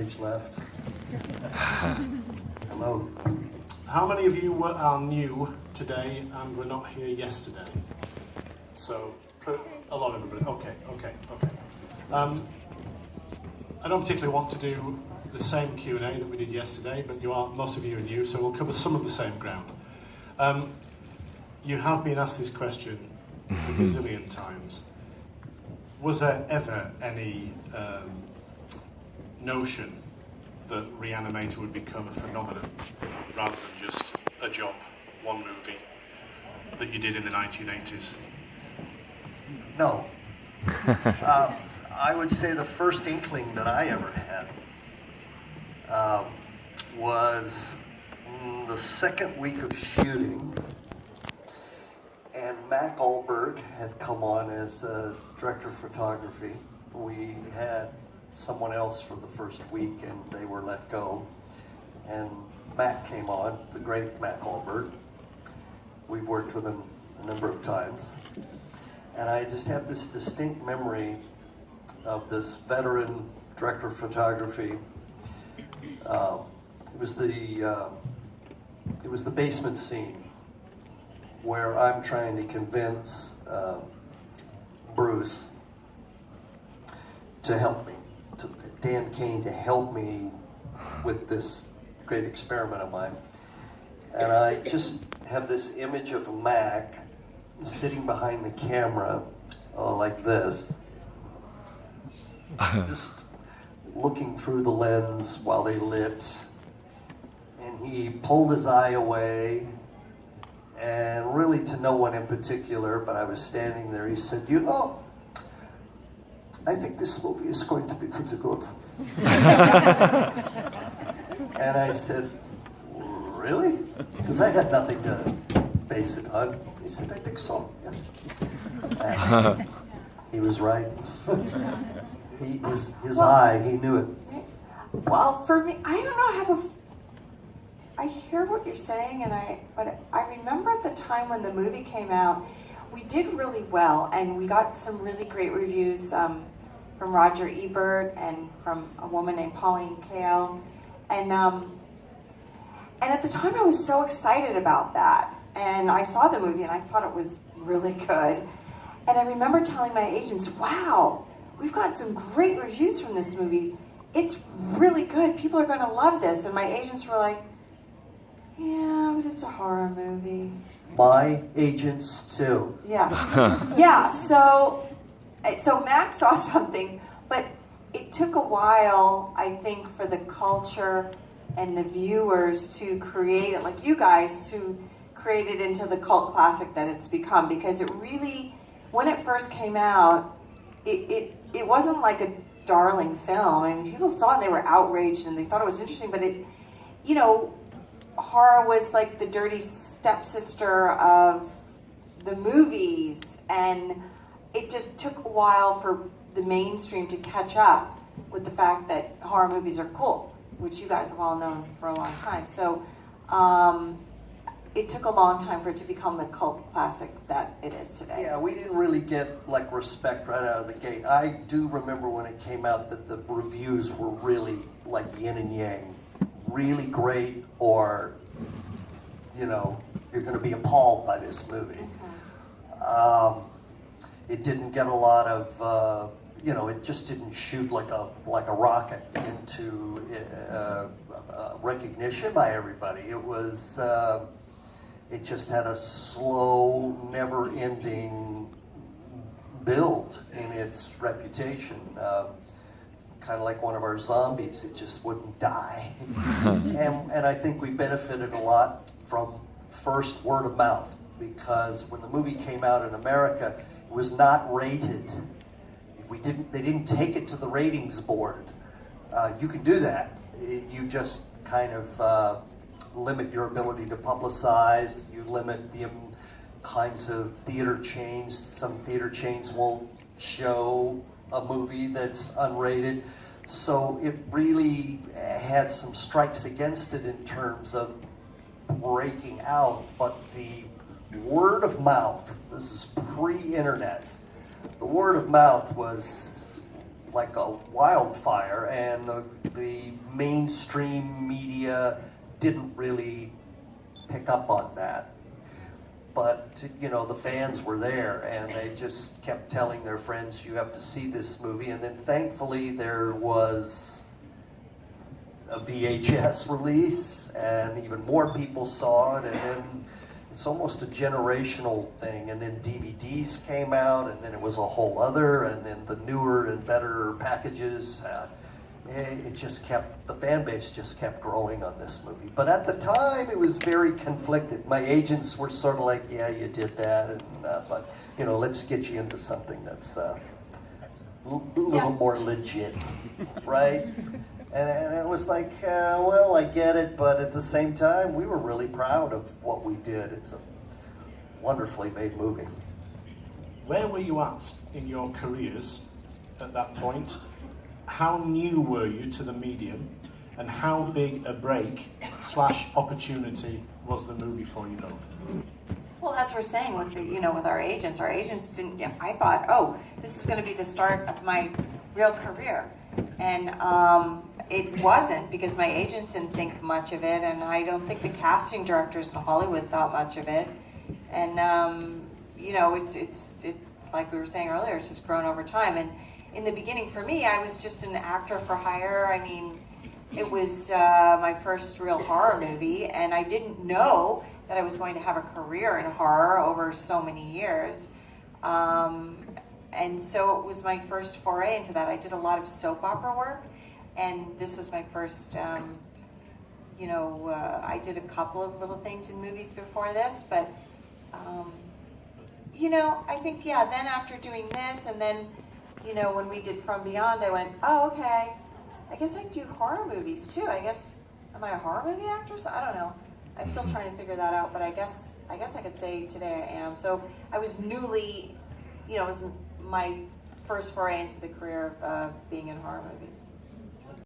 stage left. Hello. How many of you are new today and were not here yesterday? So, a lot of everybody. Okay. I don't particularly want to do the same Q&A that we did yesterday, but most of you are new, so we'll cover some of the same ground. You have been asked this question a gazillion times. Was there ever any notion that Re-Animator would become a phenomenon rather than just a job, one movie that you did in the 1980s? No. I would say the first inkling that I ever had was the second week of shooting, and Mac Alberg had come on as director of photography. We had someone else for the first week and they were let go, and Mac came on, the great Mac Alberg. We've worked with him a number of times, and I just have this distinct memory of this veteran director of photography. It was the basement scene where I'm trying to convince Bruce to help me, Dan Kane to help me with this great experiment of mine. And I just have this image of Mac sitting behind the camera like this, just looking through the lens while they lit. And he pulled his eye away, and really to no one in particular, but I was standing there, he said, "You know, I think this movie is going to be pretty good." And I said, "Really?" Because I had nothing to base it on. He said, "I think so, yeah." And he was right. His eye, he knew it. Well, for me, I don't know, I hear what you're saying, but I remember at the time when the movie came out, we did really well, and we got some really great reviews from Roger Ebert and from a woman named Pauline Kael, and at the time I was so excited about that, and I saw the movie and I thought it was really good, and I remember telling my agents, "Wow, we've got some great reviews from this movie. It's really good. People are going to love this." And my agents were like, "Yeah, but it's a horror movie." My agents too. Yeah. Yeah, so Mac saw something, but it took a while, I think, for the culture and the viewers to create it, like you guys, to create it into the cult classic that it's become. Because it really, when it first came out, it wasn't like a darling film. I mean, people saw it and they were outraged and they thought it was interesting, but it, you know, horror was like the dirty stepsister of the movies, and it just took a while for the mainstream to catch up with the fact that horror movies are cool, which you guys have all known for a long time. So it took a long time for it to become the cult classic that it is today. Yeah, we didn't really get like respect right out of the gate. I do remember when it came out that the reviews were really like yin and yang. Really great, or, you know, you're going to be appalled by this movie. Mm-hmm. It didn't get a lot of, you know, it just didn't shoot like a rocket into recognition by everybody. It was, it just had a slow, never-ending build in its reputation. Kind of like one of our zombies, it just wouldn't die. and I think we benefited a lot from first word of mouth, because when the movie came out in America, it was not rated. They didn't take it to the ratings board. You can do that. You just kind of limit your ability to publicize. You limit the kinds of theater chains. Some theater chains won't show a movie that's unrated. So it really had some strikes against it in terms of breaking out, but the word of mouth, this is pre-internet, the word of mouth was like a wildfire, and the mainstream media didn't really pick up on that. But, you know, the fans were there, and they just kept telling their friends, you have to see this movie. And then thankfully there was a VHS release, and even more people saw it, and then it's almost a generational thing. And then DVDs came out, and then it was a whole other, and then the newer and better packages. It just kept, the fan base just kept growing on this movie. But at the time, it was very conflicted. My agents were sort of like, yeah, you did that, and, but, you know, let's get you into something that's a little more legit, right? And it was like, well, I get it, but at the same time, we were really proud of what we did. It's a wonderfully made movie. Where were you at in your careers at that point? How new were you to the medium, and how big a break / opportunity was the movie for you both? Well, as we're saying with with our agents didn't. I thought, oh, this is going to be the start of my real career, and it wasn't, because my agents didn't think much of it, and I don't think the casting directors in Hollywood thought much of it, and it's like we were saying earlier, it's just grown over time. And in the beginning, for me, I was just an actor for hire. I mean, it was my first real horror movie, and I didn't know that I was going to have a career in horror over so many years. And so it was my first foray into that. I did a lot of soap opera work, and this was my first, I did a couple of little things in movies before this, but, I think, then after doing this, and then, when we did From Beyond, I went, oh, okay, I guess I do horror movies too. Am I a horror movie actress? I don't know. I'm still trying to figure that out, but I guess I could say today I am. So I was newly, it was my first foray into the career of being in horror movies.